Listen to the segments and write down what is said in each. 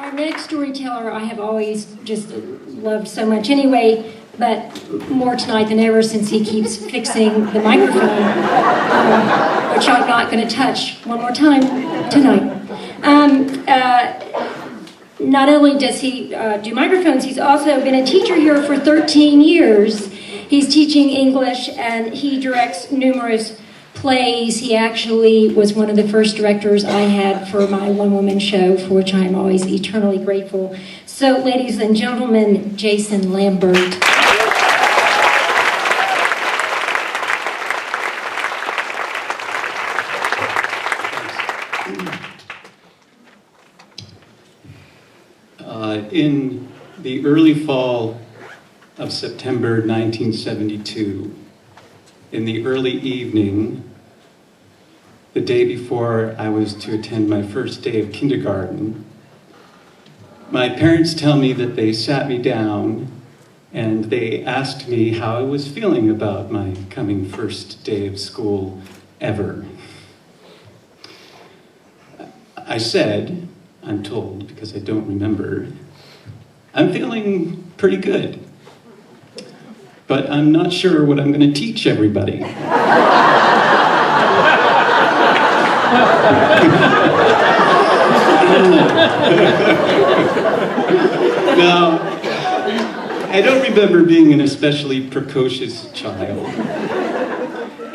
Our next storyteller I have always just loved so much anyway, but more tonight than ever since he keeps fixing the microphone, which I'm not going to touch one more time tonight. Not only does he do microphones, he's also been a teacher here for 13 years. He's teaching English and he directs numerous plays. He actually was one of the first directors I had for my one-woman show, for which I am always eternally grateful. So, ladies and gentlemen, Jason Lambert. In the early fall of September 1972, in the early evening, the day before I was to attend my first day of kindergarten, my parents tell me that they sat me down and they asked me how I was feeling about my coming first day of school ever. I said, I'm told because I don't remember, I'm feeling pretty good, but I'm not sure what I'm going to teach everybody. Now, I don't remember being an especially precocious child,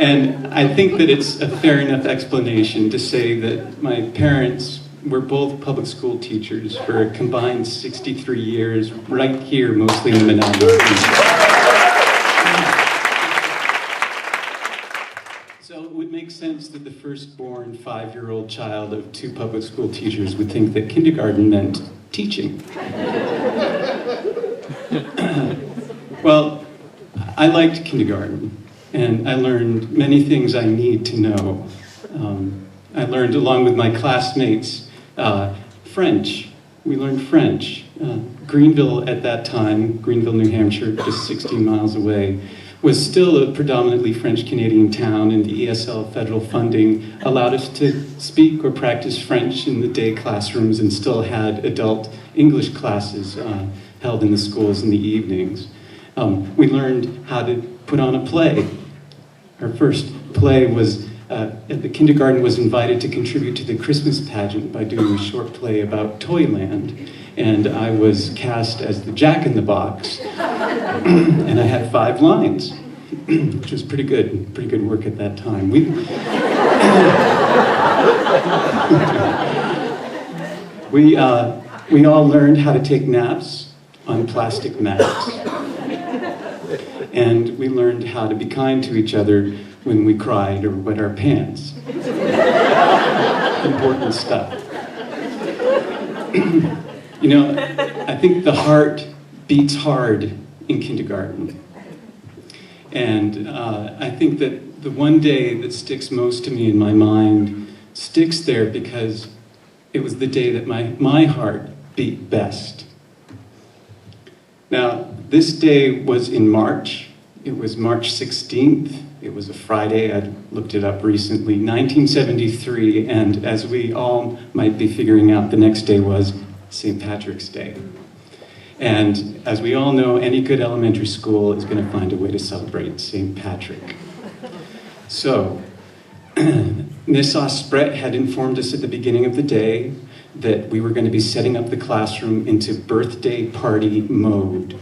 and I think that it's a fair enough explanation to say that my parents were both public school teachers for a combined 63 years, right here, mostly in Manila. So it would make sense that the firstborn 5-year-old child of 2 public school teachers would think that kindergarten meant teaching. Well, I liked kindergarten, and I learned many things I need to know. I learned, along with my classmates, French. We learned French. Greenville at that time, Greenville, New Hampshire, just 16 miles away, was still a predominantly French-Canadian town, and the ESL federal funding allowed us to speak or practice French in the day classrooms and still had adult English classes held in the schools in the evenings. We learned how to put on a play. Our first play was the kindergarten was invited to contribute to the Christmas pageant by doing a short play about Toyland, and I was cast as the Jack-in-the-Box, and I had 5 lines, which was pretty good work at that time. We all learned how to take naps on plastic mats, and we learned how to be kind to each other when we cried or wet our pants. Important stuff. You know, I think the heart beats hard in kindergarten. And I think that the one day that sticks most to me in my mind sticks there because it was the day that my heart beat best. Now, this day was in March. It was March 16th. It was a Friday. I looked it up recently, 1973, and as we all might be figuring out, the next day was St. Patrick's Day. And as we all know, any good elementary school is going to find a way to celebrate St. Patrick. So, Miss Osprett had informed us at the beginning of the day that we were going to be setting up the classroom into birthday party mode.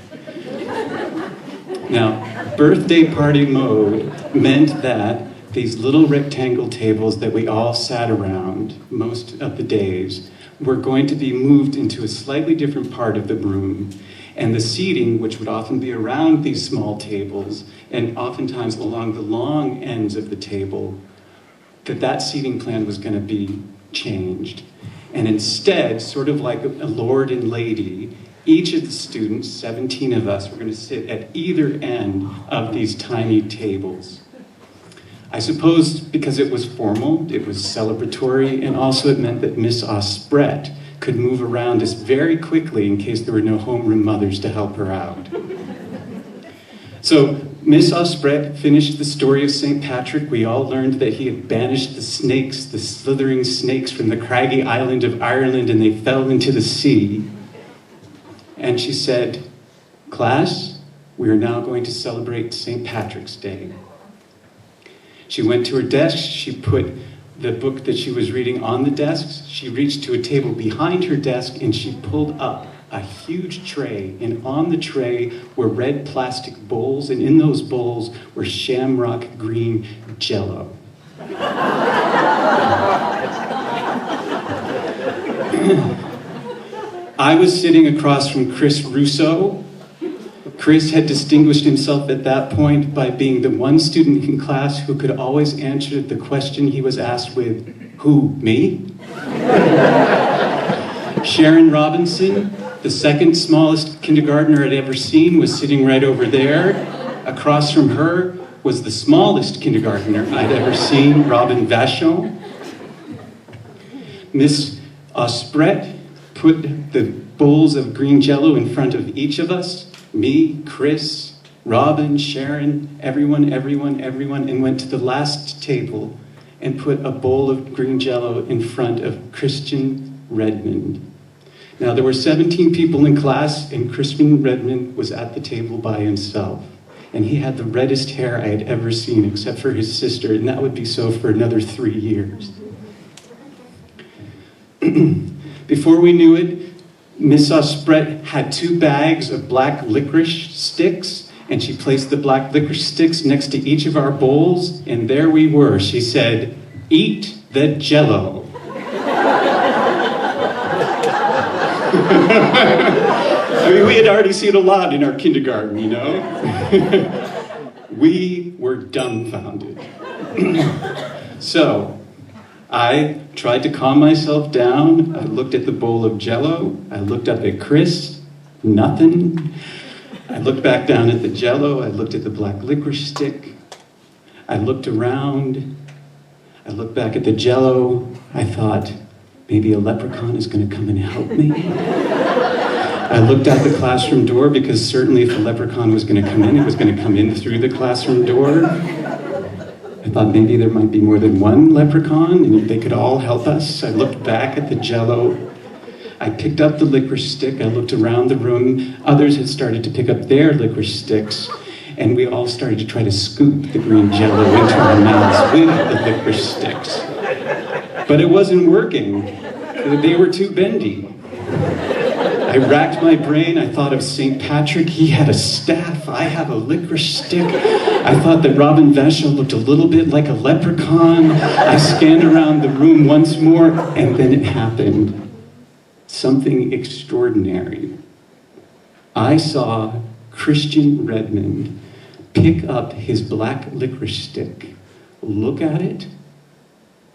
Now, birthday party mode meant that these little rectangle tables that we all sat around most of the days were going to be moved into a slightly different part of the room, and the seating, which would often be around these small tables and oftentimes along the long ends of the table, that seating plan was going to be changed. And instead, sort of like a lord and lady, each of the students, 17 of us, were going to sit at either end of these tiny tables. I suppose because it was formal, it was celebratory, and also it meant that Miss Osprett could move around us very quickly in case there were no homeroom mothers to help her out. So Miss Osprey finished the story of St. Patrick, we all learned that he had banished the snakes, the slithering snakes, from the craggy island of Ireland, and they fell into the sea. And she said, "Class, we are now going to celebrate St. Patrick's Day." She went to her desk, she put the book that she was reading on the desk, she reached to a table behind her desk, and she pulled up a huge tray, and on the tray were red plastic bowls, and in those bowls were shamrock green Jell-O. I was sitting across from Chris Russo. Chris had distinguished himself at that point by being the one student in class who could always answer the question he was asked with, "Who, me?" Sharon Robinson, the second smallest kindergartner I'd ever seen, was sitting right over there. Across from her was the smallest kindergartner I'd ever seen, Robin Vachon. Miss Osprey put the bowls of green Jell-O in front of each of us, me, Chris, Robin, Sharon, everyone, and went to the last table and put a bowl of green Jell-O in front of Christian Redmond. Now, there were 17 people in class, and Christian Redmond was at the table by himself. And he had the reddest hair I had ever seen, except for his sister, and that would be so for another 3 years. Before we knew it, Miss Osprey had 2 bags of black licorice sticks, and she placed the black licorice sticks next to each of our bowls, and there we were. She said, "Eat the Jell-O." I mean, we had already seen a lot in our kindergarten, you know? We were dumbfounded. So, I tried to calm myself down. I looked at the bowl of Jell-O. I looked up at Chris. Nothing. I looked back down at the Jell-O. I looked at the black licorice stick. I looked around. I looked back at the Jell-O. I thought, maybe a leprechaun is going to come and help me. I looked out the classroom door because certainly if a leprechaun was going to come in, it was going to come in through the classroom door. I thought maybe there might be more than one leprechaun and they could all help us. I looked back at the Jell-O. I picked up the licorice stick. I looked around the room. Others had started to pick up their licorice sticks. And we all started to try to scoop the green Jell-O into our mouths with the licorice sticks. But it wasn't working. They were too bendy. I racked my brain. I thought of St. Patrick. He had a staff. I have a licorice stick. I thought that Robin Vachon looked a little bit like a leprechaun. I scanned around the room once more, and then it happened. Something extraordinary. I saw Christian Redmond pick up his black licorice stick, look at it,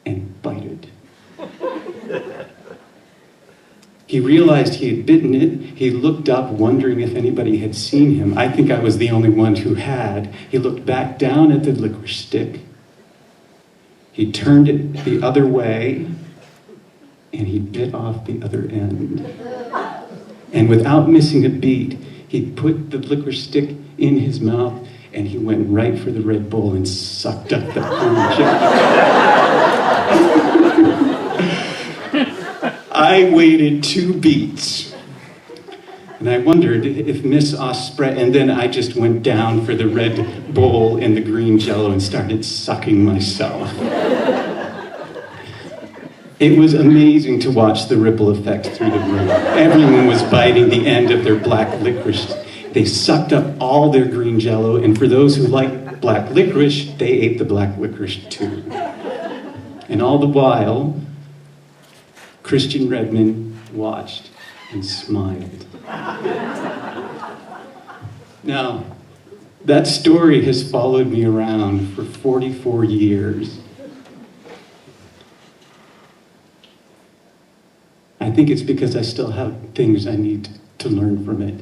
and bite it. He realized he had bitten it. He looked up, wondering if anybody had seen him. I think I was the only one who had. He looked back down at the licorice stick. He turned it the other way, and he bit off the other end. And without missing a beat, he put the licorice stick in his mouth, and he went right for the red bowl and sucked up the orange. I waited 2 beats, and I wondered if Miss Osprey, and then I just went down for the red bowl and the green Jell-O and started sucking myself. It was amazing to watch the ripple effect through the room. Everyone was biting the end of their black licorice. They sucked up all their green Jell-O, and for those who like black licorice, they ate the black licorice too. And all the while, Christian Redmond watched and smiled. Now, that story has followed me around for 44 years. I think it's because I still have things I need to learn from it.